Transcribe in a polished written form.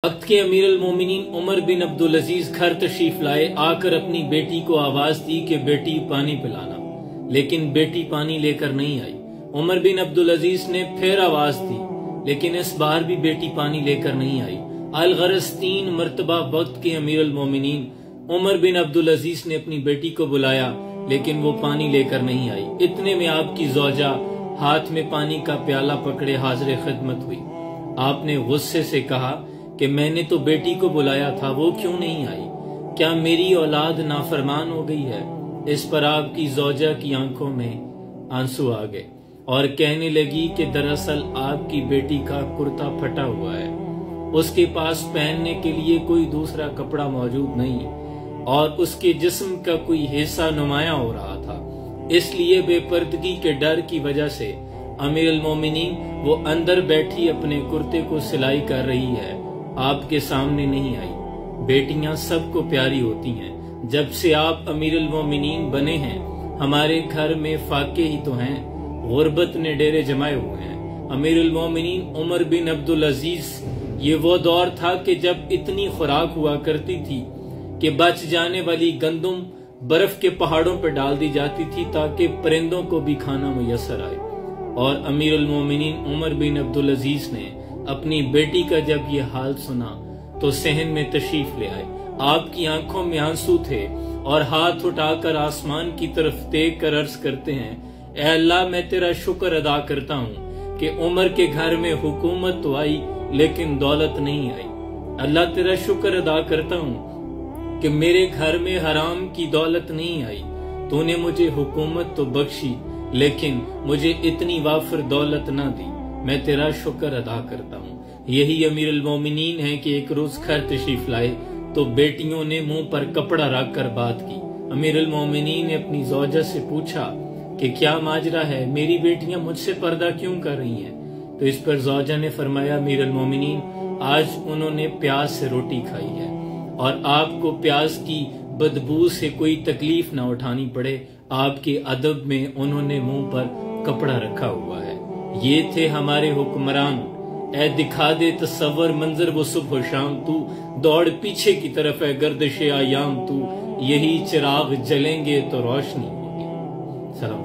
وقت کے امیر المومنین عمر بن عبدالعزیز گھر تشریف لائے، آ کر اپنی بیٹی کو آواز دی کہ بیٹی پانی پلانا، لیکن بیٹی پانی لے کر نہیں آئی۔ عمر بن عبدالعزیز نے پھر آواز دی، لیکن اس بار بھی بیٹی پانی لے کر نہیں آئی۔ الغرض 3 مرتبہ وقت کے امیر المومنین عمر بن عبدالعزیز نے اپنی بیٹی کو بلایا، لیکن وہ پانی لے کر نہیں آئی۔ اتنے میں آپ کی زوجہ ہاتھ میں پانی کا پیالہ پکڑے حاضر خدمت ہوئی۔ آپ نے غصے سے کہا کہ میں نے تو بیٹی کو بلایا تھا، وہ کیوں نہیں آئی؟ کیا میری اولاد نافرمان ہو گئی ہے؟ اس پر آپ کی زوجہ کی آنکھوں میں آنسو آ گئے اور کہنے لگی کہ دراصل آپ کی بیٹی کا کرتا پھٹا ہوا ہے، اس کے پاس پہننے کے لیے کوئی دوسرا کپڑا موجود نہیں اور اس کے جسم کا کوئی حصہ نمایاں ہو رہا تھا، اس لیے بے پردگی کے ڈر کی وجہ سے امیر المومنین وہ اندر بیٹھی اپنے کرتے کو سلائی کر رہی ہے، آپ کے سامنے نہیں آئی۔ بیٹیاں سب کو پیاری ہوتی ہیں، جب سے آپ امیر المومنین بنے ہیں ہمارے گھر میں فاقے ہی تو ہیں، غربت نے ڈیرے جمائے ہوئے ہیں۔ امیر المومنین عمر بن عبدالعزیز، یہ وہ دور تھا کہ جب اتنی خوراک ہوا کرتی تھی کہ بچ جانے والی گندم برف کے پہاڑوں پر ڈال دی جاتی تھی تاکہ پرندوں کو بھی کھانا میسر آئے، اور امیر المومنین عمر بن عبدالعزیز نے اپنی بیٹی کا جب یہ حال سنا تو صحن میں تشریف لے آئے۔ آپ کی آنکھوں میں آنسو تھے اور ہاتھ اٹھا کر آسمان کی طرف دیکھ کر عرض کرتے ہیں، اے اللہ میں تیرا شکر ادا کرتا ہوں کہ عمر کے گھر میں حکومت تو آئی لیکن دولت نہیں آئی۔ اللہ تیرا شکر ادا کرتا ہوں کہ میرے گھر میں حرام کی دولت نہیں آئی، تو نے مجھے حکومت تو بخشی لیکن مجھے اتنی وافر دولت نہ دی، میں تیرا شکر ادا کرتا ہوں۔ یہی امیر المومنین ہیں کہ ایک روز گھر تشریف لائے تو بیٹیوں نے منہ پر کپڑا رکھ کر بات کی۔ امیر المومنین نے اپنی زوجہ سے پوچھا کہ کیا ماجرا ہے، میری بیٹیاں مجھ سے پردہ کیوں کر رہی ہیں؟ تو اس پر زوجہ نے فرمایا، امیر المومنین آج انہوں نے پیاز سے روٹی کھائی ہے اور آپ کو پیاز کی بدبو سے کوئی تکلیف نہ اٹھانی پڑے، آپ کے ادب میں انہوں نے منہ پر کپڑا رکھا ہوا ہے۔ یہ تھے ہمارے حکمران، اے دکھا دے تصور منظر وہ صبح و شام، تو دوڑ پیچھے کی طرف ہے گردش ایام، تو یہی چراغ جلیں گے تو روشنی ہوگی۔ سلام۔